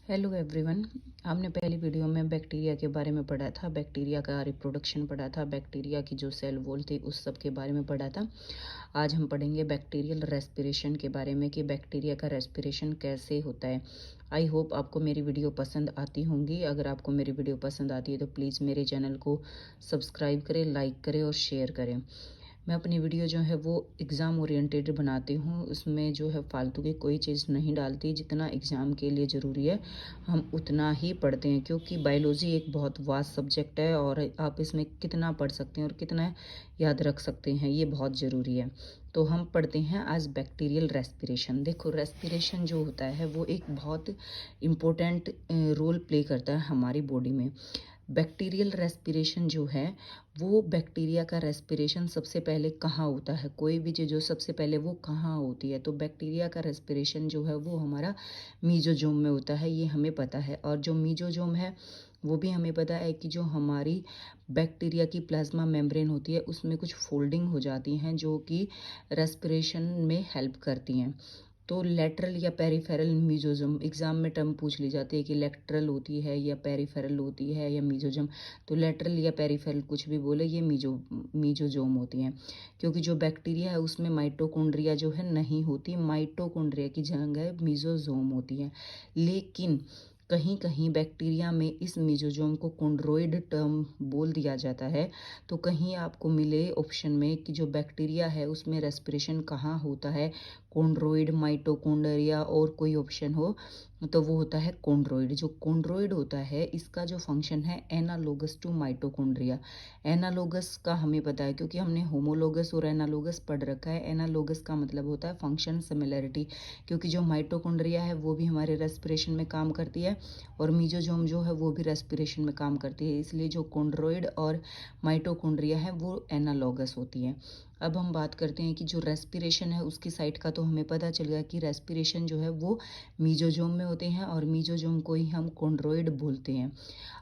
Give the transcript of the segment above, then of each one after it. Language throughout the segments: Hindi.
Hello everyone. हमने पहली वीडियो में बैक्टीरिया के बारे में पढ़ा था, बैक्टीरिया का रिप्रोडक्शन पढ़ा था, बैक्टीरिया की जो सेल वॉल थी उस सब के बारे में पढ़ा था। आज हम पढ़ेंगे बैक्टीरियल रेस्पिरेशन के बारे में कि बैक्टीरिया का रेस्पिरेशन कैसे होता है। आई होप आपको मेरी वीडियो पसंद आती होंगी। अगर आपको मेरी वीडियो पसंद आती है तो प्लीज़ मेरे चैनल को सब्सक्राइब करें, लाइक करें और शेयर करें। मैं अपनी वीडियो जो है वो एग्ज़ाम ओरिएंटेड बनाती हूँ, उसमें जो है फालतू की कोई चीज़ नहीं डालती। जितना एग्ज़ाम के लिए ज़रूरी है हम उतना ही पढ़ते हैं, क्योंकि बायोलॉजी एक बहुत वास्ट सब्जेक्ट है और आप इसमें कितना पढ़ सकते हैं और कितना याद रख सकते हैं ये बहुत ज़रूरी है। तो हम पढ़ते हैं आज बैक्टीरियल रेस्पिरेशन। देखो, रेस्पिरेशन जो होता है वो एक बहुत इम्पोर्टेंट रोल प्ले करता है हमारी बॉडी में। बैक्टीरियल रेस्पिरेशन जो है वो बैक्टीरिया का रेस्पिरेशन सबसे पहले कहाँ होता है, कोई भी चीज़ जो सबसे पहले वो कहाँ होती है, तो बैक्टीरिया का रेस्पिरेशन जो है वो हमारा मीजोजोम में होता है, ये हमें पता है। और जो मीजोजोम है वो भी हमें पता है कि जो हमारी बैक्टीरिया की प्लाज्मा मेम्ब्रेन होती है उसमें कुछ फोल्डिंग हो जाती हैं जो कि रेस्पिरेशन में हेल्प करती हैं। तो लेटरल या पेरिफेरल मीजोजम, एग्जाम में टर्म पूछ ली जाती है कि लेटरल होती है या पेरिफेरल होती है या मीजोजम। तो लेटरल या पेरिफेरल कुछ भी बोले, ये मीजोजोम होती हैं। क्योंकि जो बैक्टीरिया है उसमें माइटोकॉन्ड्रिया जो है नहीं होती, माइटोकॉन्ड्रिया की जगह मीजोजोम होती है। लेकिन कहीं कहीं बैक्टीरिया में इस मीजोजोम को कॉन्ड्रोइड टर्म बोल दिया जाता है। तो कहीं आपको मिले ऑप्शन में कि जो बैक्टीरिया है उसमें रेस्पिरेशन कहाँ होता है, कॉन्ड्रोइड, माइटोकॉन्ड्रिया और कोई ऑप्शन हो तो वो होता है कॉन्ड्रोइड। जो कॉन्ड्रोइड होता है इसका जो फंक्शन है एनालोगस टू माइटोकॉन्ड्रिया। एनालोगस का हमें पता है क्योंकि हमने होमोलोगस और एनालोगस पढ़ रखा है। एनालोगस का मतलब होता है फंक्शन सिमिलरिटी, क्योंकि जो माइटोकॉन्ड्रिया है वो भी हमारे रेस्पिरेशन में काम करती है और मीजोजोम जो है वो भी रेस्पिरेशन में काम करती है। इसलिए जो कॉन्ड्रोइड और माइटोकॉन्ड्रिया है वो एनालोगस होती है। अब हम बात करते हैं कि जो रेस्पिरेशन है उसकी साइड का, तो हमें पता चल गया कि रेस्पिरेशन जो है वो मीजोजोम में होते हैं और मीजोजोम को ही हम कॉन्ड्रोइड बोलते हैं।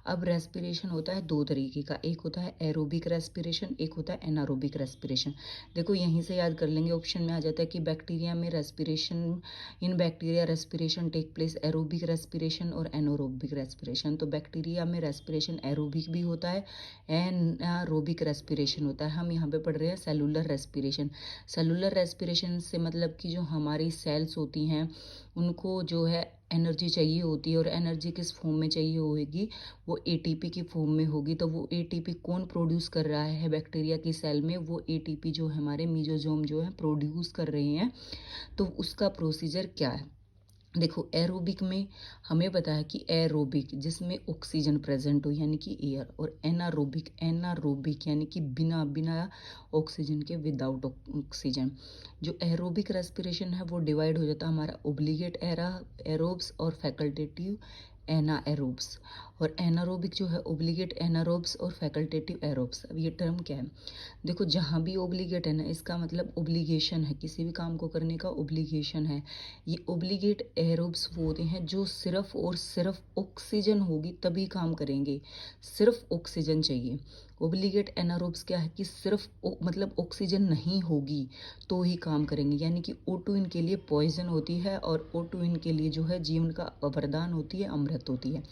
अब रेस्पिरेशन होता है दो तरीके का, एक होता है एरोबिक रेस्पिरेशन, एक होता है एनारोबिक रेस्पिरेशन। देखो यहीं से याद कर लेंगे, ऑप्शन में आ जाता है कि बैक्टीरिया में respiration, in bacteria respiration take place aerobic respiration और एनारोबिक रेस्पिरेशन। तो बैक्टीरिया में रेस्पिरेशन एरोबिक भी होता है, एनारोबिक रेस्पिरेशन होता है। हम यहाँ पे पढ़ रहे हैं सेलुलर रेस्पिरेशन। सेलुलर रेस्पिरेशन से मतलब कि जो हमारी सेल्स होती हैं उनको जो है एनर्जी चाहिए होती है, और एनर्जी किस फॉर्म में चाहिए होगी, वो एटीपी की फॉर्म में होगी। तो वो एटीपी कौन प्रोड्यूस कर रहा है बैक्टीरिया की सेल में, वो एटीपी जो हमारे मीजोजोम जो है प्रोड्यूस कर रहे हैं। तो उसका प्रोसीजर क्या है, देखो एरोबिक में हमें पता है कि एरोबिक जिसमें ऑक्सीजन प्रेजेंट हो यानी कि एयर, और एनारोबिक, एनारोबिक यानी कि बिना बिना ऑक्सीजन के, विदाउट ऑक्सीजन। जो एरोबिक रेस्पिरेशन है वो डिवाइड हो जाता है हमारा ओब्लिगेट एरोब्स और फैकल्टेटिव एनाएरोब्स। और एनारोबिक जो है ओब्लिगेट एनारोब्स और फैकल्टेटिव एरोब्स। अब ये टर्म क्या है, देखो जहाँ भी ओब्लिगेट है ना, इसका मतलब ओब्लिगेशन है, किसी भी काम को करने का ओब्लिगेशन है। ये ओब्लिगेट एरोब्स वो होते हैं जो सिर्फ और सिर्फ ऑक्सीजन होगी तभी काम करेंगे, सिर्फ ऑक्सीजन चाहिए। ओब्लिगेट एनारोब्स क्या है कि सिर्फ मतलब ऑक्सीजन नहीं होगी तो ही काम करेंगे, यानी कि O2 इनके लिए पॉइजन होती है और O2 इनके लिए जो है जीवन का वरदान होती है, अमृत होती है।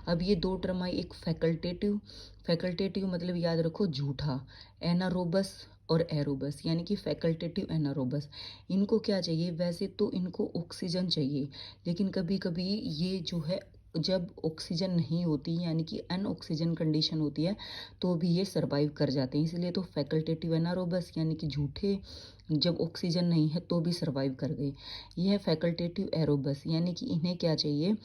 अब ये दो टर्म आई, एक फैकल्टेटिव, फैकल्टेटिव मतलब याद रखो झूठा, एनारोबस और एरोबस, यानी कि फैकल्टेटिव एनारोबस। इनको क्या चाहिए, वैसे तो इनको ऑक्सीजन चाहिए, लेकिन कभी कभी ये जो है जब ऑक्सीजन नहीं होती यानी कि अनऑक्सीजन कंडीशन होती है तो भी ये सरवाइव कर जाते हैं। इसलिए तो फैकल्टेटिव एनारोबस यानी कि झूठे, जब ऑक्सीजन नहीं है तो भी सरवाइव कर गए। यह है फैकल्टेटिव एरोबस, यानी कि इन्हें क्या चाहिए,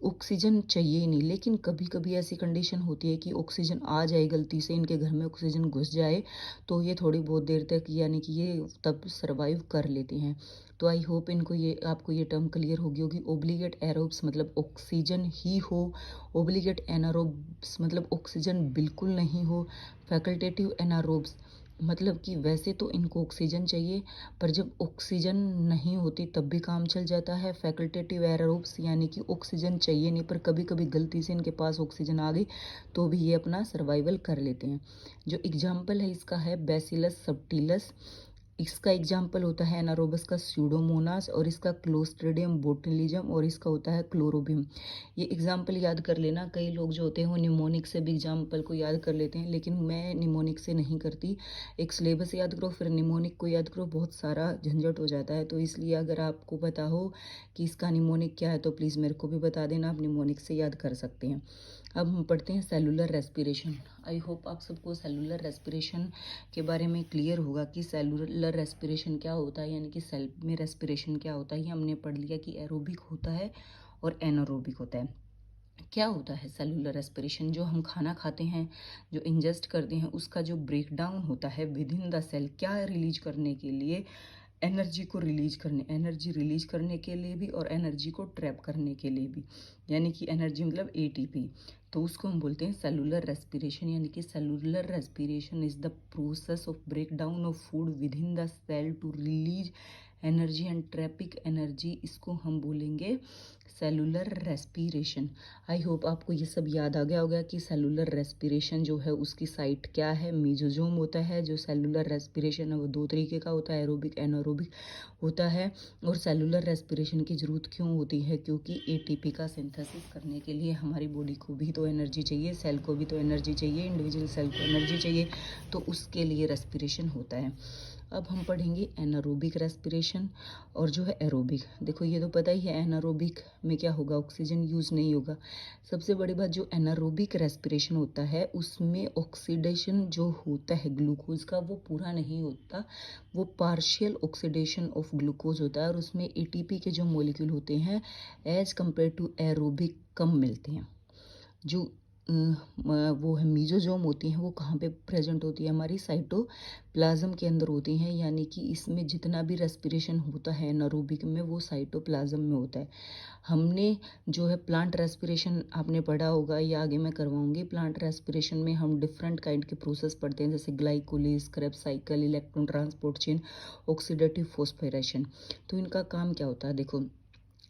ऑक्सीजन चाहिए ही नहीं, लेकिन कभी कभी ऐसी कंडीशन होती है कि ऑक्सीजन आ जाए, गलती से इनके घर में ऑक्सीजन घुस जाए तो ये थोड़ी बहुत देर तक यानी कि ये तब सरवाइव कर लेते हैं। तो आई होप इनको ये आपको ये टर्म क्लियर होगी। ओब्लिगेट एरोब्स मतलब ऑक्सीजन ही हो, ओब्लिगेट एनारोब्स मतलब ऑक्सीजन बिल्कुल नहीं हो, फैकल्टेटिव एनारोब्स मतलब कि वैसे तो इनको ऑक्सीजन चाहिए पर जब ऑक्सीजन नहीं होती तब भी काम चल जाता है। फैकल्टेटिव एरोब्स यानी कि ऑक्सीजन चाहिए नहीं पर कभी कभी गलती से इनके पास ऑक्सीजन आ गई तो भी ये अपना सर्वाइवल कर लेते हैं। जो एग्जाम्पल है इसका है बैसिलस सबटिलस, इसका एग्जाम्पल होता है एनारोबस का स्यूडोमोनास, और इसका क्लोस्ट्रिडियम बोtulism, और इसका होता है क्लोरोबियम। ये एग्जाम्पल याद कर लेना। कई लोग जो होते हैं वो निमोनिक से भी एग्जाम्पल को याद कर लेते हैं, लेकिन मैं निमोनिक से नहीं करती। एक सिलेबस याद करो फिर निमोनिक को याद करो, बहुत सारा झंझट हो जाता है। तो इसलिए अगर आपको पता हो कि इसका निमोनिक क्या है तो प्लीज़ मेरे को भी बता देना, आप निमोनिक से याद कर सकते हैं। अब हम पढ़ते हैं सेलुलर रेस्पिरेशन। आई होप आप सबको सेलुलर रेस्पिरेशन के बारे में क्लियर होगा कि सेलुलर रेस्पिरेशन क्या होता है, यानी कि सेल में रेस्पिरेशन क्या होता है। ये हमने पढ़ लिया कि एरोबिक होता है और एनारोबिक होता है। क्या होता है सेलुलर रेस्पिरेशन? जो हम खाना खाते हैं, जो इंजेस्ट करते हैं, उसका जो ब्रेक डाउन होता है विद इन द सेल, क्या रिलीज करने के लिए, एनर्जी को रिलीज करने, एनर्जी रिलीज करने के लिए भी और एनर्जी को ट्रैप करने के लिए भी, यानी कि एनर्जी मतलब एटीपी। तो उसको हम बोलते हैं सेलुलर रेस्पिरेशन। यानी कि cellular respiration is the process of break down of food within the cell to release energy and trapping energy. इसको हम बोलेंगे सेलुलर रेस्पिरेशन। आई होप आपको ये सब याद आ गया होगा कि सेलुलर रेस्पिरेशन जो है उसकी साइट क्या है। मीजोजोम होता है। जो सेलुलर रेस्पिरेशन है वो दो तरीके का होता है, एरोबिक एनारोबिक होता है। और सेलुलर रेस्पिरेशन की ज़रूरत क्यों होती है? क्योंकि एटीपी का सिंथेसिस करने के लिए हमारी बॉडी को भी तो एनर्जी चाहिए, सेल को भी तो एनर्जी चाहिए, इंडिविजुअल सेल को एनर्जी चाहिए, तो उसके लिए रेस्पिरेशन होता है। अब हम पढ़ेंगे एनारोबिक रेस्पिरेशन और जो है एरोबिक। देखो ये तो पता ही है एनारोबिक में क्या होगा, ऑक्सीजन यूज़ नहीं होगा। सबसे बड़ी बात, जो एनारोबिक रेस्पिरेशन होता है उसमें ऑक्सीडेशन जो होता है ग्लूकोज का वो पूरा नहीं होता, वो पार्शियल ऑक्सीडेशन ऑफ ग्लूकोज होता है, और उसमें एटीपी के जो मॉलिक्यूल होते हैं एज कम्पेयर टू एरोबिक कम मिलते हैं। जो वो है मीजोजोम होती हैं, वो कहाँ पे प्रेजेंट होती है? हमारी साइटोप्लाज्म के अंदर होती हैं। यानी कि इसमें जितना भी रेस्पिरेशन होता है एनारोबिक में वो साइटोप्लाज्म में होता है। हमने जो है प्लांट रेस्पिरेशन आपने पढ़ा होगा, या आगे मैं करवाऊंगी। प्लांट रेस्पिरेशन में हम डिफरेंट काइंड के प्रोसेस पढ़ते हैं, जैसे glycolysis, Krebs cycle, electron transport chain, oxidative phosphorylation. तो इनका काम क्या होता है? देखो,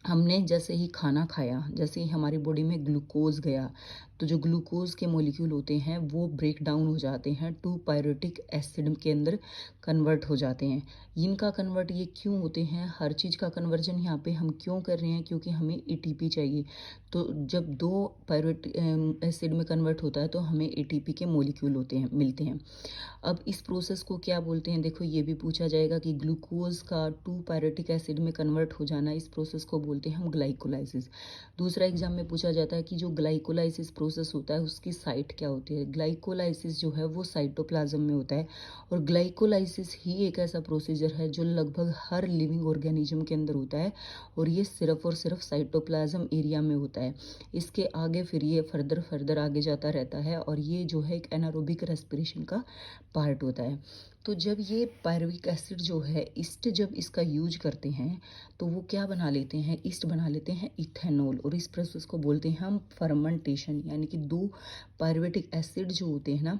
हमने जैसे ही खाना खाया, जैसे ही हमारी बॉडी में ग्लूकोज गया, तो जो ग्लूकोज के मॉलिक्यूल होते हैं वो ब्रेक डाउन हो जाते हैं, टू पायरेटिक एसिड के अंदर कन्वर्ट हो जाते हैं। इनका कन्वर्ट ये क्यों होते हैं? हर चीज़ का कन्वर्जन यहाँ पे हम क्यों कर रहे हैं? क्योंकि हमें एटीपी चाहिए। तो जब दो पायरेटिक एसिड में कन्वर्ट होता है तो हमें एटीपी के मॉलिक्यूल होते हैं, मिलते हैं। अब इस प्रोसेस को क्या बोलते हैं? देखो ये भी पूछा जाएगा कि ग्लूकोज का टू पायरेटिक एसिड में कन्वर्ट हो जाना, इस प्रोसेस को बोलते हैं हम ग्लाइकोलाइसिस। दूसरा एग्जाम में पूछा जाता है कि जो ग्लाइकोलाइसिस प्रोसेस होता है उसकी साइट क्या होती है? ग्लाइकोलाइसिस जो है वो साइटोप्लाज्म में होता है, और ग्लाइकोलाइसिस ही एक ऐसा प्रोसीजर है जो लगभग हर लिविंग ऑर्गेनिज्म के अंदर होता है, और ये सिर्फ और सिर्फ साइटोप्लाज्म एरिया में होता है। इसके आगे फिर ये फर्दर आगे जाता रहता है, और ये जो है एक एनारोबिक रेस्पिरेशन का पार्ट होता है। तो जब ये पायरुविक एसिड जो है, ईस्ट जब इसका यूज करते हैं तो वो क्या बना लेते हैं? ईस्ट बना लेते हैं इथेनॉल, और इस प्रोसेस को बोलते हैं हम फर्मेंटेशन। यानी कि दो पायरुवेटिक एसिड जो होते हैं ना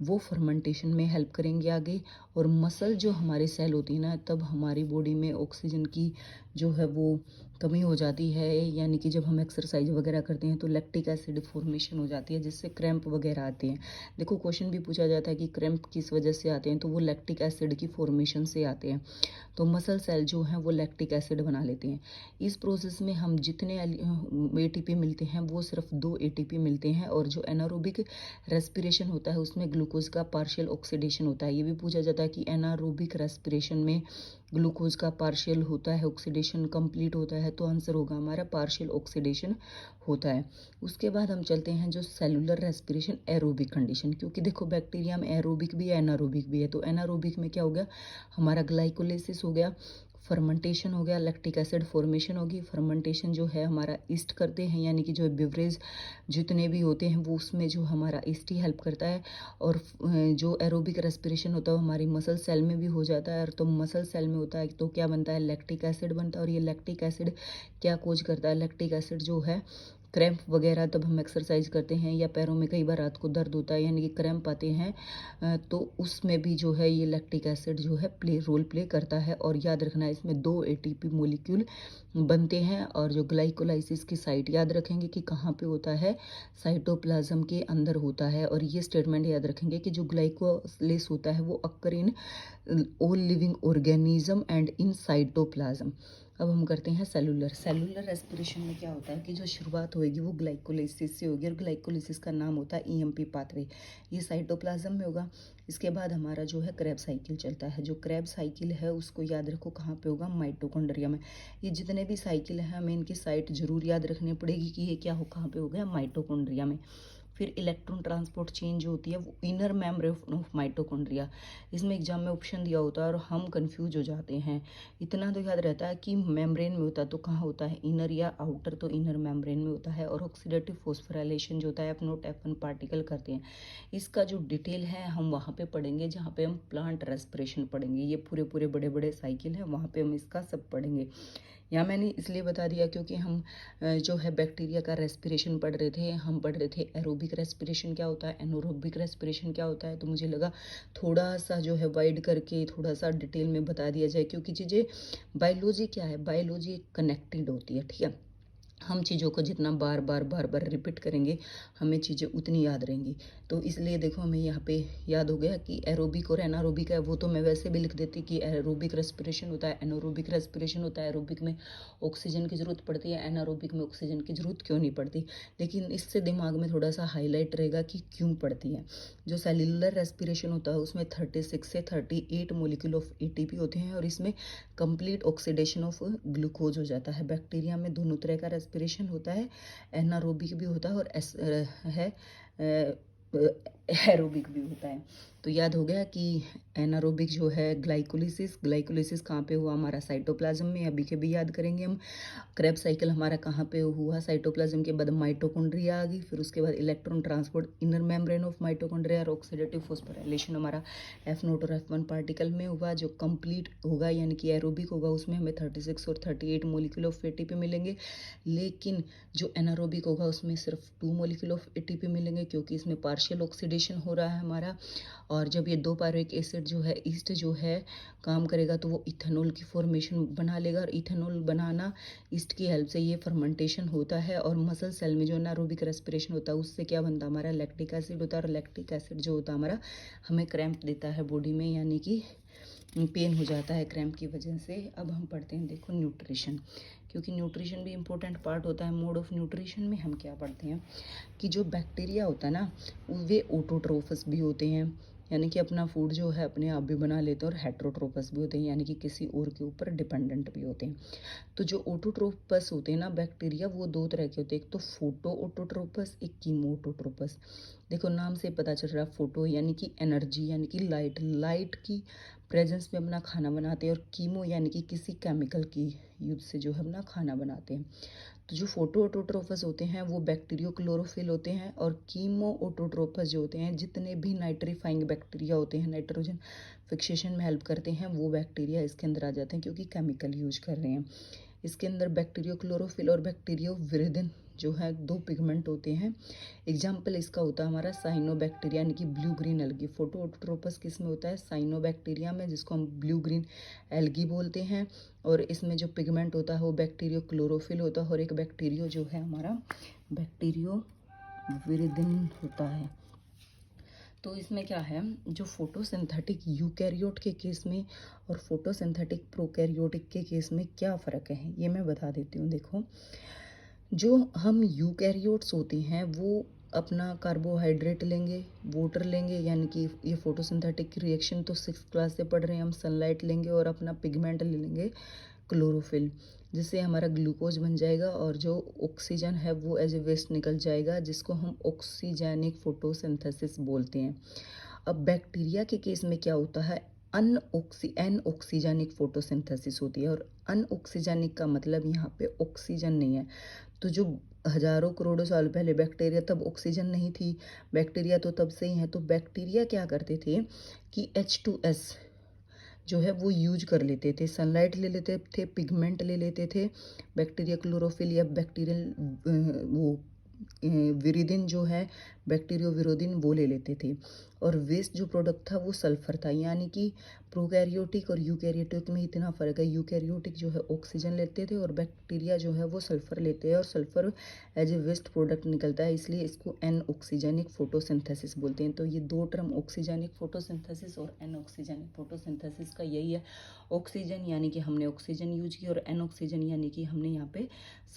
वो फर्मेंटेशन में हेल्प करेंगे आगे। और मसल जो हमारे सेल होती है ना, तब हमारी बॉडी में ऑक्सीजन की जो है वो कमी हो जाती है। यानी कि जब हम एक्सरसाइज वगैरह करते हैं तो लैक्टिक एसिड फॉर्मेशन हो जाती है, जिससे क्रैम्प वगैरह आते हैं। देखो क्वेश्चन भी पूछा जाता है कि क्रैम्प किस वजह से आते हैं, तो वो लैक्टिक एसिड की फॉर्मेशन से आते हैं। तो मसल सेल जो हैं वो लैक्टिक एसिड बना लेते हैं। इस प्रोसेस में हम जितने एटीपी मिलते हैं वो सिर्फ 2 एटीपी मिलते हैं, और जो एनारोबिक रेस्पिरेशन होता है उसमें ग्लूकोज का पार्शियल ऑक्सीडेशन होता है। ये भी पूछा जाता है कि एनारोबिक रेस्पिरेशन में ग्लूकोज का पार्शियल होता है, ऑक्सीडेशन कंप्लीट होता है, तो आंसर होगा हमारा पार्शियल ऑक्सीडेशन होता है। उसके बाद हम चलते हैं जो सेलुलर रेस्पिरेशन एरोबिक कंडीशन, क्योंकि देखो बैक्टीरिया में एरोबिक भी है एनारोबिक भी है। तो एनारोबिक में क्या हो गया? हमारा ग्लाइकोलिसिस हो गया, फर्मेंटेशन हो गया, लैक्टिक एसिड फॉर्मेशन होगी। फर्मेंटेशन जो है हमारा ईस्ट करते हैं, यानी कि जो बेवरेज जितने भी होते हैं वो उसमें जो हमारा ईस्ट ही हेल्प करता है। और जो एरोबिक रेस्पिरेशन होता है वो हमारी मसल सेल में भी हो जाता है, और तो मसल सेल में होता है तो क्या बनता है? लैक्टिक एसिड बनता है। और ये लैक्टिक एसिड क्या कोज करता है? लैक्टिक एसिड जो है क्रैम्प वगैरह तब हम एक्सरसाइज करते हैं या पैरों में कई बार रात को दर्द होता है यानी कि क्रैम्प आते हैं, तो उसमें भी जो है ये लैक्टिक एसिड जो है रोल प्ले करता है। और याद रखना है इसमें 2 एटीपी मोलिक्यूल बनते हैं। और जो ग्लाइकोलाइसिस की साइट याद रखेंगे कि कहाँ पे होता है, साइटोप्लाज्म के अंदर होता है। और ये स्टेटमेंट याद रखेंगे कि जो ग्लाइकोलाइसिस होता है वो occur in all living organism and in cytoplasm. अब हम करते हैं सेलुलर रेस्पिरेशन में क्या होता है कि जो शुरुआत होगी वो ग्लाइकोलाइसिस से होगी, और ग्लाइकोलाइसिस का नाम होता है ईएमपी पाथवे। ये साइटोप्लाज्म में होगा। इसके बाद हमारा जो है क्रैब साइकिल चलता है। जो क्रैब साइकिल है उसको याद रखो कहाँ पे होगा, माइटोकॉन्ड्रिया में। ये जितने भी साइकिल हैं हमें इनकी साइट जरूर याद रखनी पड़ेगी कि ये क्या हो, कहाँ पे हो गया, माइटोकॉन्ड्रिया में। फिर इलेक्ट्रॉन ट्रांसपोर्ट चेन जो होती है वो इनर मेम्ब्रेन ऑफ माइटोकॉन्ड्रिया। इसमें एग्जाम में ऑप्शन दिया होता है और हम कंफ्यूज हो जाते हैं। इतना तो याद रहता है कि मेम्ब्रेन में होता है, तो कहाँ होता है, इनर या आउटर, तो इनर मेम्ब्रेन में होता है। और ऑक्सीडेटिव फोस्फोराइलेशन जो होता है F0 F1 पार्टिकल करते हैं। इसका जो डिटेल है हम वहाँ पे पढ़ेंगे जहाँ पे हम प्लांट रेस्पिरेशन पढ़ेंगे। ये पूरे पूरे बड़े बड़े साइकिल है, वहाँ पे हम इसका सब पढ़ेंगे। यहाँ मैंने इसलिए बता दिया क्योंकि हम जो है बैक्टीरिया का रेस्पिरेशन पढ़ रहे थे। हम पढ़ रहे थे एरोबिक रेस्पिरेशन क्या होता है, एनोरोबिक रेस्पिरेशन क्या होता है। तो मुझे लगा थोड़ा सा जो है वाइड करके थोड़ा सा डिटेल में बता दिया जाए, क्योंकि चीज़ें बायोलॉजी क्या है, बायोलॉजी कनेक्टेड होती है, ठीक है। हम चीज़ों को जितना बार बार रिपीट करेंगे हमें चीज़ें उतनी याद रहेंगी। तो इसलिए देखो हमें यहाँ पे याद हो गया कि एरोबिक और एनारोबिक है। वो तो मैं वैसे भी लिख देती कि एरोबिक रेस्पिरेशन होता है, एनारोबिक रेस्पिरेशन होता है। एरोबिक में ऑक्सीजन की ज़रूरत पड़ती है, एनारोबिक में ऑक्सीजन की ज़रूरत क्यों नहीं पड़ती। लेकिन इससे दिमाग में थोड़ा सा हाईलाइट रहेगा कि क्यों पड़ती है। जो सेल्यूलर रेस्पिरेशन होता है उसमें 36 से 38 मोलिक्यूल ऑफ एटीपी होते हैं, और इसमें कंप्लीट ऑक्सीडेशन ऑफ ग्लूकोज हो जाता है। बैक्टीरिया में दोनों तरह का रेस्पिरेशन होता है, एनारोबिक भी होता है और एरोबिक भी होता है। तो याद हो गया कि एनारोबिक जो है ग्लाइकोलिसिस कहाँ पे हुआ, हमारा साइटोप्लाज्म में। अभी के भी याद करेंगे हम। क्रैब साइकिल हमारा कहाँ पे हुआ, साइटोप्लाज्म के बाद माइटोकॉन्ड्रिया आ गई, फिर उसके बाद electron transport inner membrane of mitochondria, और ऑक्सीडेटिव फोस्फोराइलेशन हमारा F0 और F1 पार्टिकल में हुआ। जो कंप्लीट होगा यानी कि एरोबिक होगा उसमें हमें 36 और 38 मोलिक्यूल ऑफ एटीपी मिलेंगे। लेकिन जो एनारोबिक होगा उसमें सिर्फ 2 मोलिक्यूल ऑफ एटीपी मिलेंगे, क्योंकि इसमें पार्शियल ऑक्सीडेशन हो रहा है हमारा। और जब ये 2 पायरुविक एसिड जो है ईस्ट जो है काम करेगा तो वो इथेनॉल की फॉर्मेशन बना लेगा, और इथेनॉल बनाना ईस्ट की हेल्प से ये फर्मेंटेशन होता है। और मसल सेल में जो एनारोबिक रेस्पिरेशन होता है उससे क्या बनता है, हमारा लैक्टिक एसिड होता है। और लैक्टिक एसिड जो होता है हमारा हमें क्रैम्प देता है बॉडी में, यानी कि पेन हो जाता है क्रैम्प की वजह से। अब हम पढ़ते हैं देखो न्यूट्रिशन, क्योंकि न्यूट्रिशन भी इम्पोर्टेंट पार्ट होता है। मोड ऑफ न्यूट्रिशन में हम क्या पढ़ते हैं कि जो बैक्टीरिया होता है ना वे ऑटोट्रोफस भी होते हैं, यानी कि अपना फूड जो है अपने आप भी बना लेते हैं। और हेट्रोट्रोपस भी होते हैं, यानी कि किसी और के ऊपर डिपेंडेंट भी होते हैं। तो जो ऑटोट्रोपस होते हैं ना बैक्टीरिया, वो 2 तरह के होते हैं, एक तो फोटो ऑटोट्रोपस, एक कीमो ऑटोट्रोपस। देखो नाम से पता चल रहा है, फोटो यानी कि एनर्जी यानी कि लाइट की प्रेजेंस में अपना खाना बनाते हैं, और कीमो यानी कि किसी केमिकल की यूज से जो है अपना खाना बनाते हैं। तो जो फोटो ऑटोट्रोफस होते हैं वो बैक्टीरियो क्लोरोफिल होते हैं, और कीमो ऑटोट्रोफस जो होते हैं जितने भी नाइट्रीफाइंग बैक्टीरिया होते हैं, नाइट्रोजन फिक्सेशन में हेल्प करते हैं, वो बैक्टीरिया इसके अंदर आ जाते हैं क्योंकि केमिकल यूज कर रहे हैं। इसके अंदर बैक्टीरियो क्लोरोफिल और बैक्टीरियो विरिदिन जो है 2 पिगमेंट होते हैं। एग्जाम्पल इसका होता है हमारा साइनोबैक्टीरिया यानी कि ब्लू ग्रीन एल्गी। फोटो ऑटोट्रोपस किस में होता है, साइनोबैक्टीरिया में, जिसको हम ब्लू ग्रीन एल्गी बोलते हैं। और इसमें जो पिगमेंट होता है वो बैक्टीरियो क्लोरोफिल होता है, और एक बैक्टीरियो जो है हमारा बैक्टीरियो विरिदिन होता है। तो इसमें क्या है, जो फोटोसिंथेटिक यूकैरियोट के केस में और फोटोसिंथेटिक प्रोकैरियोटिक के केस में क्या फ़र्क है ये मैं बता देती हूँ। देखो जो हम यूकैरियोट्स होते हैं वो अपना कार्बोहाइड्रेट लेंगे, वाटर लेंगे, यानी कि ये फोटोसिंथेटिक रिएक्शन तो 6th क्लास से पढ़ रहे हैं हम। सनलाइट लेंगे और अपना पिगमेंट ले लेंगे क्लोरोफिल, जिससे हमारा ग्लूकोज बन जाएगा, और जो ऑक्सीजन है वो एज ए वेस्ट निकल जाएगा, जिसको हम ऑक्सीजेनिक फोटोसिंथेसिस बोलते हैं। अब बैक्टीरिया के केस में क्या होता है, एनऑक्सीजेनिक फोटोसिंथेसिस होती है। और अनऑक्सीजेनिक का मतलब यहाँ पे ऑक्सीजन नहीं है। तो जो हजारों करोड़ों साल पहले बैक्टीरिया, तब ऑक्सीजन नहीं थी, बैक्टीरिया तो तब से ही है। तो बैक्टीरिया क्या करते थे कि H2S जो है वो यूज कर लेते थे, सनलाइट ले लेते थे, पिगमेंट ले लेते थे, बैक्टीरिया क्लोरोफिल या बैक्टीरियल वो विरिदिन जो है बैक्टीरियो विरोधिन वो ले लेते थे। और वेस्ट जो प्रोडक्ट था वो सल्फर था, यानी कि प्रोकैरियोटिक और यूकैरियोटिक में इतना फ़र्क है। यूकैरियोटिक जो है ऑक्सीजन लेते थे और बैक्टीरिया जो है वो सल्फर लेते हैं, और sulphur as a waste product निकलता है, इसलिए इसको एन ऑक्सीजनिक फोटोसिंथेसिस बोलते हैं। तो ये दो टर्म ऑक्सीजनिक फोटोसिंथेसिस और एन ऑक्सीजनिक फोटोसिंथेसिस का यही है। ऑक्सीजन यानी कि हमने ऑक्सीजन यूज की, और एन ऑक्सीजन यानी कि हमने यहाँ पे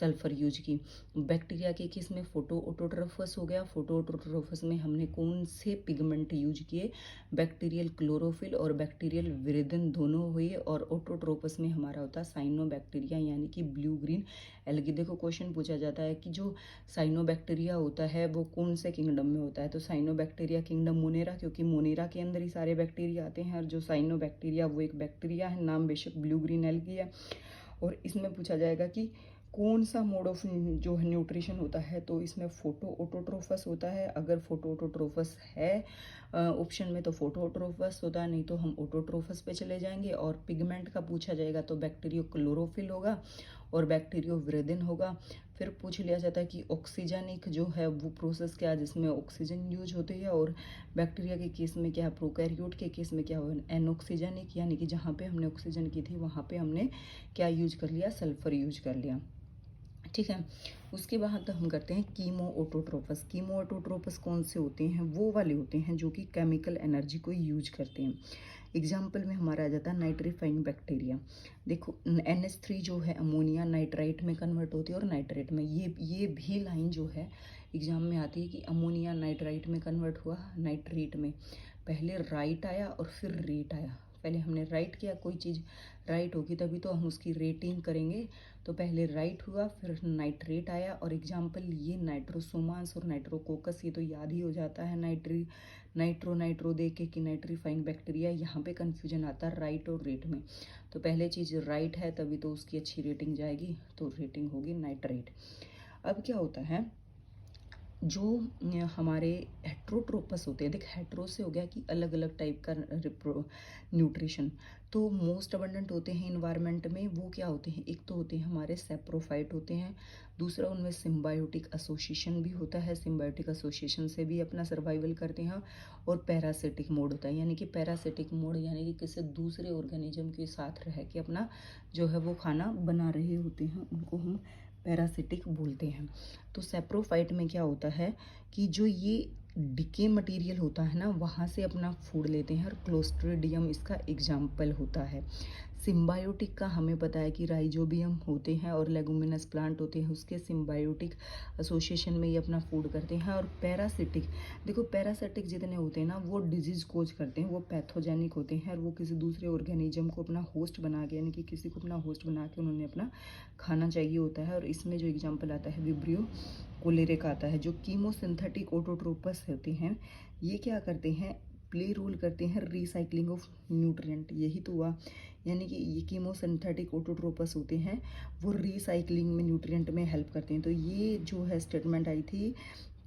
सल्फर यूज की। बैक्टीरिया के केस में फोटो ऑटोट्रोफस हो गया। फोटो ऑटोट्रोफस में हमने कौन से पिगमेंट यूज किए, बैक्टीरियल क्लोरोफिल और बैक्टीरियल विरिदिन दोनों हुए। और ऑटोट्रोपस में हमारा होता है साइनोबैक्टीरिया, यानी कि ब्लू ग्रीन एल्गी। देखो क्वेश्चन पूछा जाता है कि जो साइनोबैक्टीरिया होता है वो कौन से किंगडम में होता है, तो साइनोबैक्टीरिया किंगडम मोनेरा, क्योंकि मोनेरा के अंदर ही सारे बैक्टीरिया आते हैं। और जो साइनोबैक्टीरिया वो एक बैक्टीरिया है, नाम बेशक ब्लू ग्रीन एल्गी है। और इसमें पूछा जाएगा कि कौन सा मोड ऑफ जो है न्यूट्रिशन होता है, तो इसमें फोटो ऑटोट्रोफस होता है। अगर फोटो ऑटोट्रोफस है ऑप्शन में तो फोटो ऑटोट्रोफस होता है, नहीं तो हम ऑटोट्रोफस पे चले जाएंगे। और पिगमेंट का पूछा जाएगा तो बैक्टीरियो क्लोरोफिल होगा और बैक्टीरियो विरेदिन होगा। फिर पूछ लिया जाता है कि ऑक्सीजनिक जो है वो प्रोसेस क्या है जिसमें ऑक्सीजन यूज होती है, और बैक्टीरिया के केस में क्या है, प्रोकैरियोट के केस में क्या होगा, एनऑक्सीजनिक, यानी कि जहाँ पे हमने ऑक्सीजन की थी वहाँ पे हमने क्या यूज कर लिया, सल्फर यूज कर लिया। ठीक है। उसके बाद हम करते हैं कीमो ऑटोट्रोपस। कीमो ऑटोट्रोपस कौन से होते हैं, वो वाले होते हैं जो कि केमिकल एनर्जी को यूज करते हैं। एग्जाम्पल में हमारा आ जाता है नाइट्रीफाइंग बैक्टीरिया। देखो NH3 जो है अमोनिया नाइट्राइट में कन्वर्ट होती है और नाइट्रेट में। ये भी लाइन जो है एग्जाम में आती है कि अमोनिया नाइट्राइट में कन्वर्ट हुआ नाइट्रेट में। पहले राइट आया और फिर रेट आया। पहले हमने राइट किया, कोई चीज़ राइट होगी तभी तो हम उसकी रेटिंग करेंगे। तो पहले राइट हुआ, फिर नाइट्रेट आया। और एग्जाम्पल ये नाइट्रोसोमास और नाइट्रोकोकस, ये तो याद ही हो जाता है नाइट्रो देख के कि नाइट्रीफाइंग बैक्टीरिया। यहाँ पे कन्फ्यूजन आता है राइट और रेट में। तो पहले चीज़ राइट है तभी तो उसकी अच्छी रेटिंग जाएगी, तो रेटिंग होगी नाइट्रेट। अब क्या होता है, जो हमारे हेट्रोट्रोपस होते हैं, देख हेट्रो से हो गया कि अलग अलग टाइप का न्यूट्रिशन, तो मोस्ट अबंडेंट होते हैं इन्वायरमेंट में। वो क्या होते हैं, एक तो होते हैं हमारे सेप्रोफाइट होते हैं, दूसरा उनमें सिम्बायोटिक एसोसिएशन भी होता है, सिम्बायोटिक एसोसिएशन से भी अपना सर्वाइवल करते हैं। और पैरासिटिक मोड होता है, यानी कि पैरासिटिक मोड यानी कि किसी दूसरे ऑर्गेनिज्म के साथ रह के अपना जो है वो खाना बना रहे होते हैं, उनको हम पैरासिटिक बोलते हैं। तो सेप्रोफाइट में क्या होता है कि जो ये डिके मटेरियल होता है ना, वहाँ से अपना फूड लेते हैं, और क्लोस्ट्रिडियम इसका एग्जाम्पल होता है। सिम्बायोटिक का हमें पता है कि राइजोबियम होते हैं और लेगुमिनस प्लांट होते हैं, उसके सिम्बायोटिक एसोसिएशन में ये अपना फूड करते हैं। और पैरासिटिक, देखो पैरासिटिक जितने होते हैं ना वो डिजीज कोज करते हैं, वो पैथोजेनिक होते हैं, और वो किसी दूसरे ऑर्गेनिज्म को अपना होस्ट बना के, यानी कि किसी को अपना होस्ट बना के उन्होंने अपना खाना चाहिए होता है। और इसमें जो एग्जाम्पल आता है विब्रियो कोलेरिक आता है। जो कीमोसिंथेटिक ऑटोट्रोपस होते हैं ये क्या करते हैं, प्ले रोल करते हैं रिसाइकलिंग ऑफ न्यूट्रिएंट, यही तो हुआ। यानी कि ये कीमोसिंथेटिक ऑटोट्रोपस होते हैं वो रिसाइकलिंग में न्यूट्रिएंट में हेल्प करते हैं। तो ये जो है स्टेटमेंट आई थी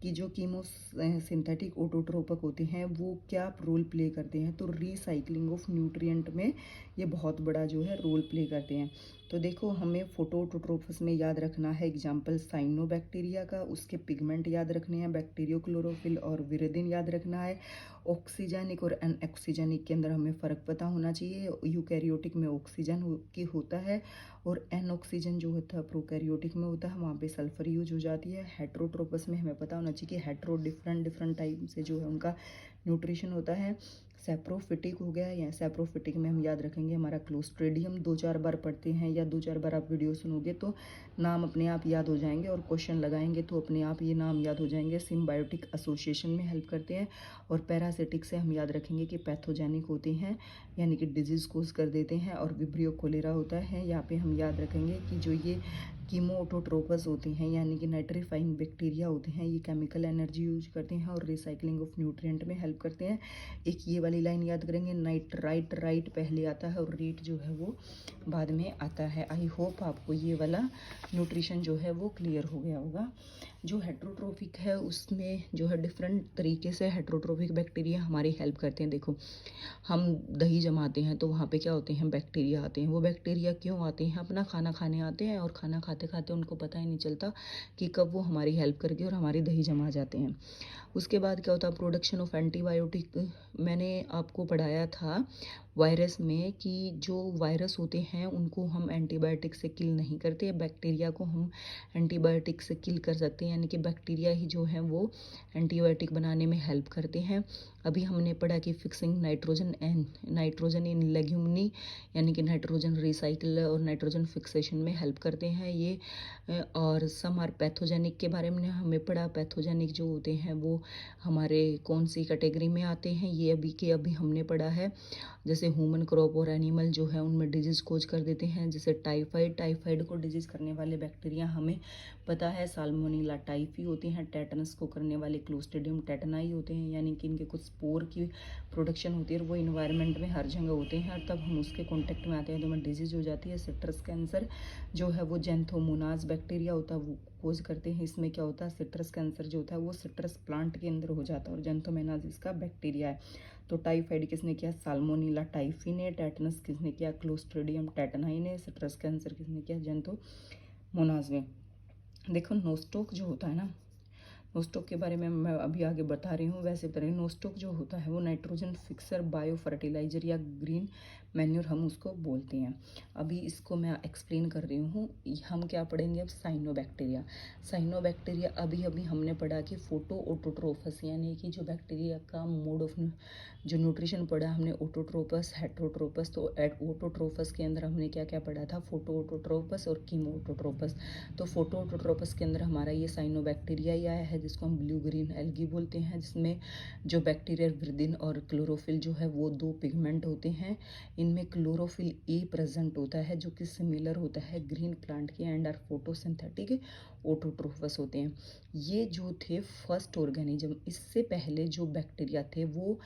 कि जो कीमो सिंथेटिक ऑटोट्रोपक होते हैं वो क्या रोल प्ले करते हैं, तो रिसाइकलिंग ऑफ न्यूट्रिएंट में ये बहुत बड़ा जो है रोल प्ले करते हैं। तो देखो हमें फोटोऑटोट्रोपस में याद रखना है एग्जाम्पल साइनोबैक्टीरिया का, उसके पिगमेंट याद रखने हैं, बैक्टीरियो क्लोरोफिल और विरेदिन याद रखना है। ऑक्सीजनिक और अनऑक्सीजनिक के अंदर हमें फ़र्क पता होना चाहिए। यूकैरियोटिक में ऑक्सीजन की होता है और एनऑक्सीजन जो होता है प्रोकैरियोटिक में होता है, वहाँ पे सल्फर यूज हो जाती है। हेट्रोट्रोपस में हमें पता होना चाहिए कि हेट्रो डिफरेंट टाइप से जो है उनका न्यूट्रिशन होता है। सेप्रोफिटिक हो गया, या सेप्रोफिटिक में हम याद रखेंगे हमारा क्लोस्ट्रेडियम, 2-4 बार पढ़ते हैं या 2-4 बार आप वीडियो सुनोगे तो नाम अपने आप याद हो जाएंगे, और क्वेश्चन लगाएंगे तो अपने आप ये नाम याद हो जाएंगे। सिम्बायोटिक एसोसिएशन में हेल्प करते हैं। और पैरासिटिक से हम याद रखेंगे कि पैथोजेनिक होते हैं, यानी कि डिजीज कोज कर देते हैं। और विब्रियो कोलेरा होता है, यहाँ पे हम याद रखेंगे कि जो ये कीमोटोट्रोपस होते हैं यानी कि नाइट्रीफाइंग बैक्टीरिया होते हैं, ये केमिकल एनर्जी यूज करते हैं और रिसाइकलिंग ऑफ न्यूट्रिएंट में हेल्प करते हैं। एक ये वाली लाइन याद करेंगे, नाइट्राइट राइट पहले आता है और रीट जो है वो बाद में आता है। आई होप आपको ये वाला न्यूट्रिशन जो है वो क्लियर हो गया होगा। जो हेट्रोट्रोफिक है उसमें जो है डिफरेंट तरीके से हेट्रोट्रोफिक बैक्टीरिया हमारी हेल्प करते हैं। देखो, हम दही जमाते हैं तो वहाँ पे क्या होते हैं, बैक्टीरिया आते हैं। वो बैक्टीरिया क्यों आते हैं, अपना खाना खाने आते हैं और खाना खाते खाते उनको पता ही नहीं चलता कि कब वो हमारी हेल्प करके और हमारी दही जमा जाते हैं। उसके बाद क्या होता है, प्रोडक्शन ऑफ एंटीबायोटिक। मैंने आपको पढ़ाया था वायरस में कि जो वायरस होते हैं उनको हम एंटीबायोटिक से किल नहीं करते, बैक्टीरिया को हम एंटीबायोटिक से किल कर सकते हैं, यानी कि बैक्टीरिया ही जो है वो एंटीबायोटिक बनाने में हेल्प करते हैं। अभी हमने पढ़ा कि फिक्सिंग नाइट्रोजन इन लेग्यूमिनी, यानी कि नाइट्रोजन रिसाइकल और नाइट्रोजन फिक्सेशन में हेल्प करते हैं ये। और सम आर पैथोजेनिक के बारे में हमें पढ़ा, पैथोजेनिक जो होते हैं वो हमारे कौन सी कैटेगरी में आते हैं, ये अभी हमने पढ़ा है। जैसे ह्यूमन, क्रॉप और एनिमल जो है उनमें डिजीज़ कोज कर देते हैं, जैसे टाइफाइड को डिजीज़ करने वाले बैक्टीरिया हमें पता है साल्मोनेला टाइफी होते हैं। टेटनस को करने वाले क्लोस्ट्रिडियम टेटनाई होते हैं, यानी कि इनके कुछ स्पोर की प्रोडक्शन होती है और वो इन्वायरमेंट में हर जगह होते हैं और तब हम उसके कॉन्टेक्ट में आते हैं तो हमें डिजीज़ हो जाती है। सिट्रस कैंसर जो है वो जेंथोमोनाज बैक्टीरिया होता है वो कोज करते हैं। इसमें क्या होता है, सिट्रस कैंसर जो होता है वो सिट्रस प्लांट के अंदर हो जाता है और जेंथोमोनाज इसका बैक्टीरिया है। तो टाइफाइड किसने किया, साल्मोनेला टाइफी ने। टेटनस किसने किया, क्लोस्ट्रिडियम टेटनाई ने। सिट्रस कैंसर किसने किया, जेंथोमोनाज ने। देखो, नोस्टोक जो होता है ना, नोस्टोक के बारे में मैं अभी आगे बता रही हूँ, वैसे बता रही हूँ। नोस्टोक जो होता है वो नाइट्रोजन फिक्सर बायो फर्टिलाइजर या ग्रीन मैन्योर हम उसको बोलते हैं। अभी इसको मैं एक्सप्लेन कर रही हूँ। हम क्या पढ़ेंगे अब, साइनोबैक्टीरिया। साइनोबैक्टीरिया अभी हमने पढ़ा कि फोटो ऑटोट्रोफस, यानी कि जो बैक्टीरिया का मोड ऑफ जो न्यूट्रिशन पढ़ा हमने, ऑटोट्रोपस, हेट्रोट्रोपस। तो ऑटोट्रोपस के अंदर हमने क्या क्या पढ़ा था, फोटो ऑटोट्रोपस और कीमो ऑटोट्रोपस। तो फोटो ऑटोट्रोपस के अंदर हमारा ये साइनोबैक्टीरिया ही आया है, जिसको हम ब्लू ग्रीन एल्गी बोलते हैं, जिसमें जो बैक्टीरियल विर्दिन और क्लोरोफिल जो है वो दो पिगमेंट होते हैं। इनमें क्लोरोफिल ए प्रेजेंट होता है जो कि सिमिलर होता है ग्रीन प्लांट के, एंड आर फोटोसिंथेटिक ऑटोट्रोफस होते हैं। ये जो थे फर्स्ट ऑर्गेनिज्म। इससे पहले जो बैक्टीरिया थे वो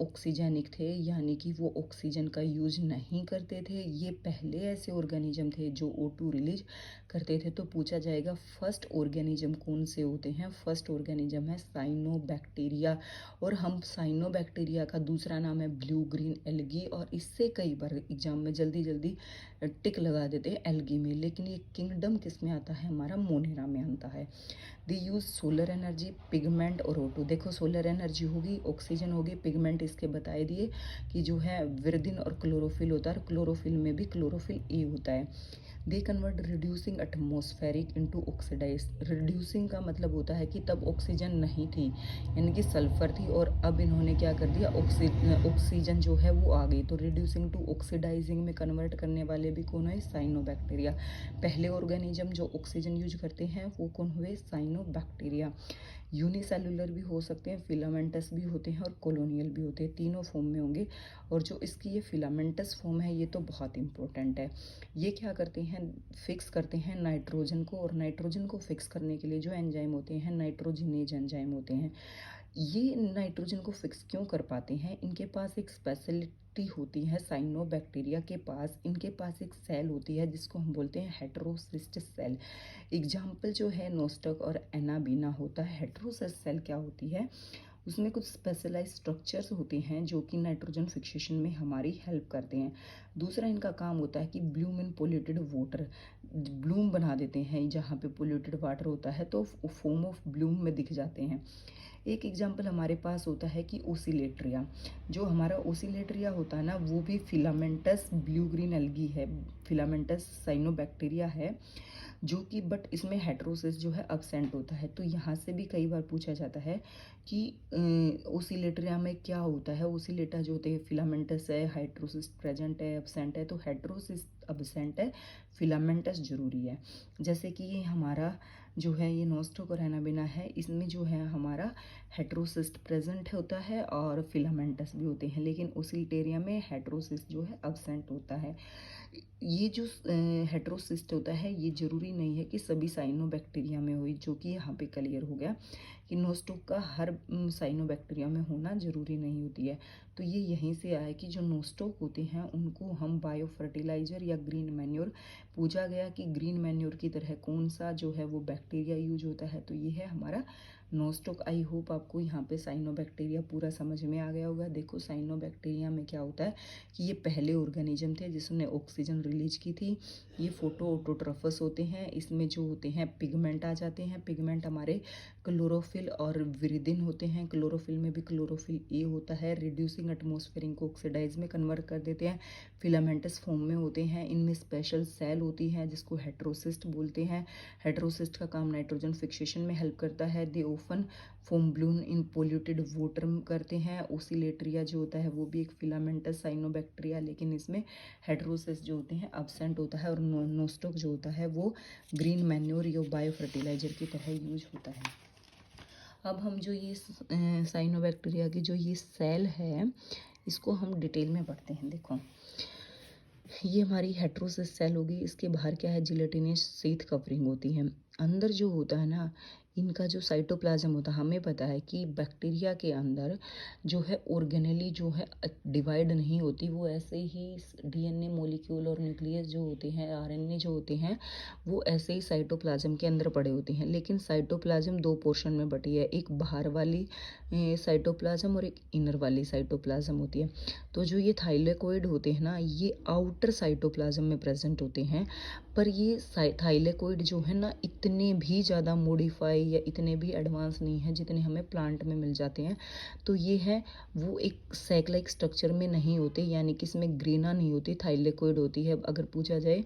ऑक्सीजेनिक थे, यानी कि वो ऑक्सीजन का यूज नहीं करते थे। ये पहले ऐसे ऑर्गेनिज्म थे जो O2 रिलीज करते थे। तो पूछा जाएगा फर्स्ट ऑर्गेनिज्म कौन से होते हैं, फर्स्ट ऑर्गेनिज्म है साइनोबैक्टीरिया। और हम साइनोबैक्टीरिया का दूसरा नाम है ब्लू ग्रीन एल्गी, और इससे कई बार एग्जाम में जल्दी टिक लगा देते हैं एल्गी में, लेकिन ये किंगडम किस में आता है, हमारा मोनेरा में आता है। दे यूज सोलर एनर्जी, पिगमेंट और O2। देखो, सोलर एनर्जी होगी, ऑक्सीजन होगी, पिगमेंट इसके बताए दिए कि जो है विर्दिन और क्लोरोफिल होता है, क्लोरोफिल में भी क्लोरोफिल ए होता है। They convert reducing atmospheric into oxidise. Reducing का मतलब होता है कि तब ऑक्सीजन नहीं थी, यानी कि सल्फर थी, और अब इन्होंने क्या कर दिया, ऑक्सीजन जो है वो आ गई। तो रिड्यूसिंग टू ऑक्सीडाइजिंग में कन्वर्ट करने वाले भी कौन है, साइनोबैक्टीरिया। पहले ऑर्गेनिज्म जो ऑक्सीजन यूज करते हैं वो कौन हुए, साइनोबैक्टीरिया। यूनिसेलुलर भी हो सकते हैं, फिलामेंटस भी होते हैं और कॉलोनियल भी होते हैं, तीनों फॉर्म में होंगे। और जो इसकी ये फिलामेंटस फॉर्म है ये तो बहुत इंपॉर्टेंट है। ये क्या करते हैं, फिक्स करते हैं नाइट्रोजन को, और नाइट्रोजन को फिक्स करने के लिए जो एंजाइम होते हैं नाइट्रोजिनेज एंजाइम होते हैं। ये नाइट्रोजन को फिक्स क्यों कर पाते हैं, इनके पास एक स्पेशलिटी होती है साइनोबैक्टीरिया के पास। इनके पास एक सेल होती है जिसको हम बोलते हैं हेटेरोसिस्ट सेल। एग्जाम्पल जो है नोस्टक और एनाबीना होता है। हेटेरोसिस्ट सेल क्या होती है, उसमें कुछ स्पेशलाइज स्ट्रक्चर्स होते हैं जो कि नाइट्रोजन फिक्सेशन में हमारी हेल्प करते हैं। दूसरा इनका काम होता है कि ब्लूम इन पोल्यूटेड वाटर, ब्लूम बना देते हैं। जहाँ पे पोल्यूटेड वाटर होता है तो फॉर्म ऑफ ब्लूम में दिख जाते हैं। एक एग्जाम्पल हमारे पास होता है कि ओसिलेट्रिया। जो हमारा ओसिलेट्रिया होता है ना वो भी फिलामेंटस ब्लू ग्रीन एल्गी है, फिलामेंटस साइनोबैक्टीरिया है, जो कि बट इसमें हेटेरोसिस जो है अब्सेंट होता है। तो यहाँ से भी कई बार पूछा जाता है कि ओसिलेट्रिया में क्या होता है। ओसिलेटा जो होते हैं फिलामेंटस है, हेटेरोसिस प्रेजेंट है, अब्सेंट है। तो हेटेरोसिस अब्सेंट है, फिलामेंटस जरूरी है। जैसे कि ये हमारा जो है ये नोस्टोक और एनाबेना है, इसमें जो है हमारा हेटेरोसिस्ट प्रेजेंट होता है और फिलामेंटस भी होते हैं, लेकिन ओसिलेटेरिया में हेटेरोसिस जो है अब्सेंट होता है। ये जो हेटेरोसिस्ट होता है ये ज़रूरी नहीं है कि सभी साइनोबैक्टीरिया में हो, जो कि यहाँ पे क्लियर हो गया कि नोस्टोक का हर साइनोबैक्टीरिया में होना ज़रूरी नहीं होती है। तो ये यहीं से आया कि जो नोस्टोक होते हैं उनको हम बायो फर्टिलाइज़र या ग्रीन मैन्योर, पूछा गया कि ग्रीन मैन्योर की तरह कौन सा जो है वो बैक्टीरिया यूज होता है, तो ये है हमारा नोस्टोक। आई होप आपको यहाँ पे साइनोबैक्टीरिया पूरा समझ में आ गया होगा। देखो साइनोबैक्टीरिया में क्या होता है कि ये पहले ऑर्गेनिज्म थे जिसने ऑक्सीजन रिलीज की थी। ये फोटो ऑटोट्रॉफस होते हैं, इसमें जो होते हैं पिगमेंट आ जाते हैं। पिगमेंट हमारे क्लोरोफिल और विरिदिन होते हैं। क्लोरोफिल में भी क्लोरोफिल ए होता है, रिड्यूसिंग एटमॉस्फेरिक को ऑक्सीडाइज में कन्वर्ट कर देते हैं। फिलामेंटस फॉर्म में होते हैं। इनमें स्पेशल सेल होती है जिसको हेटेरोसिस्ट बोलते हैं। हेटेरोसिस्ट का काम नाइट्रोजन फिक्सेशन में हेल्प करता है। दे ओफन फॉर्म ब्लून इन पोल्यूटेड वाटर करते हैं। ओसिलेट्रिया जो होता है वो भी एक फिलामेंटस साइनोबैक्टीरिया, लेकिन इसमें हेटेरोसिस जो होते हैं अब्सेंट होता है। और नोस्टोक जो होता है वो ग्रीन मैन्योर या बायो फर्टिलाइजर की तरह यूज होता है। अब हम जो ये साइनोबैक्टीरिया की जो ये सेल है इसको हम डिटेल में पढ़ते हैं। देखो ये हमारी हेटेरोसिस सेल होगी, इसके बाहर क्या है, जिलेटिनस शीथ कवरिंग होती है। अंदर जो होता है ना इनका जो साइटोप्लाज्म होता है, हमें पता है कि बैक्टीरिया के अंदर जो है ऑर्गेनेली जो है डिवाइड नहीं होती, वो ऐसे ही डीएनए मॉलिक्यूल और न्यूक्लियस जो होते हैं, आरएनए जो होते हैं वो ऐसे ही साइटोप्लाज्म के अंदर पड़े होते हैं। लेकिन साइटोप्लाज्म दो पोर्शन में बटी है, एक बाहर वाली साइटोप्लाज्म और एक इनर वाली साइटोप्लाज्म होती है। तो जो ये थाइलेकोइड होते हैं ना ये आउटर साइटोप्लाज्म में प्रेजेंट होते हैं, पर ये थाइलेकोइड जो है ना इतने भी ज़्यादा मॉडिफाई या इतने भी एडवांस नहीं है जितने हमें प्लांट में मिल जाते हैं। तो ये है वो एक सैक लाइक स्ट्रक्चर में नहीं होते, यानी कि इसमें ग्रेना नहीं होती, थाइलेकोइड होती है। अगर पूछा जाए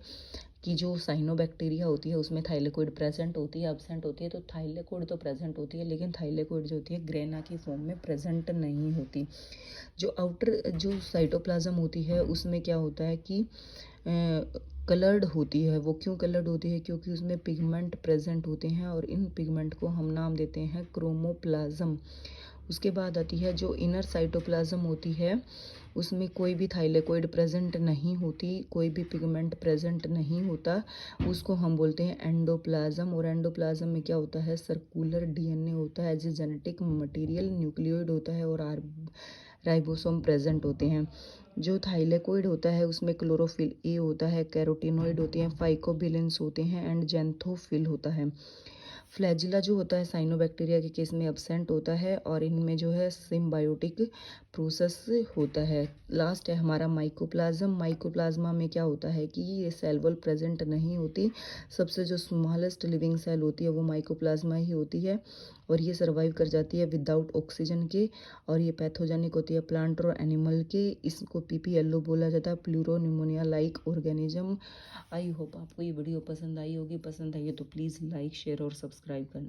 कि जो साइनोबैक्टीरिया होती है उसमें थाइलेकोइड प्रेजेंट होती है एब्सेंट होती है, तो थाइलेकोइड तो प्रेजेंट होती है, लेकिन थाइलेकोइड जो होती है ग्रेना की फॉर्म में प्रेजेंट नहीं होती। जो आउटर जो साइटोप्लाज्म होती है उसमें क्या होता है कि कलर्ड होती है। वो क्यों कलर्ड होती है, क्योंकि उसमें पिगमेंट प्रेजेंट होते हैं और इन पिगमेंट को हम नाम देते हैं क्रोमोप्लाज्म। उसके बाद आती है जो इनर साइटोप्लाज्म होती है उसमें कोई भी थाइलेकोइड प्रेजेंट नहीं होती, कोई भी पिगमेंट प्रेजेंट नहीं होता, उसको हम बोलते हैं एंडोप्लाज्म। और एंडोप्लाज्म में क्या होता है, सर्कुलर डीएनए होता है, जो जेनेटिक मटेरियल न्यूक्लियोइड होता है और राइबोसोम प्रेजेंट होते हैं। जो थाइलेकोइड होता है उसमें क्लोरोफिल ए होता है, कैरोटीनोइड होते हैं, फाइकोबिलेंस होते हैं एंड जेंथोफिल होता है। फ्लैजिला जो होता है साइनोबैक्टीरिया के केस में एब्सेंट होता है और इनमें जो है सिम्बायोटिक प्रोसेस होता है। लास्ट है हमारा माइकोप्लाज्म। माइकोप्लाज्मा में क्या होता है कि ये सेल वॉल प्रेजेंट नहीं होती, सबसे जो स्मॉलेस्ट लिविंग सेल होती है वो माइकोप्लाज्मा ही होती है और ये सर्वाइव कर जाती है विदाउट ऑक्सीजन के, और ये पैथोजेनिक होती है प्लांट और एनिमल के। इसको पीपीएलओ बोला जाता है, pleuro pneumonia like organism. I hope आपको ये वीडियो पसंद आई होगी। पसंद आई है तो प्लीज़ लाइक शेयर और सब्सक्राइब करना।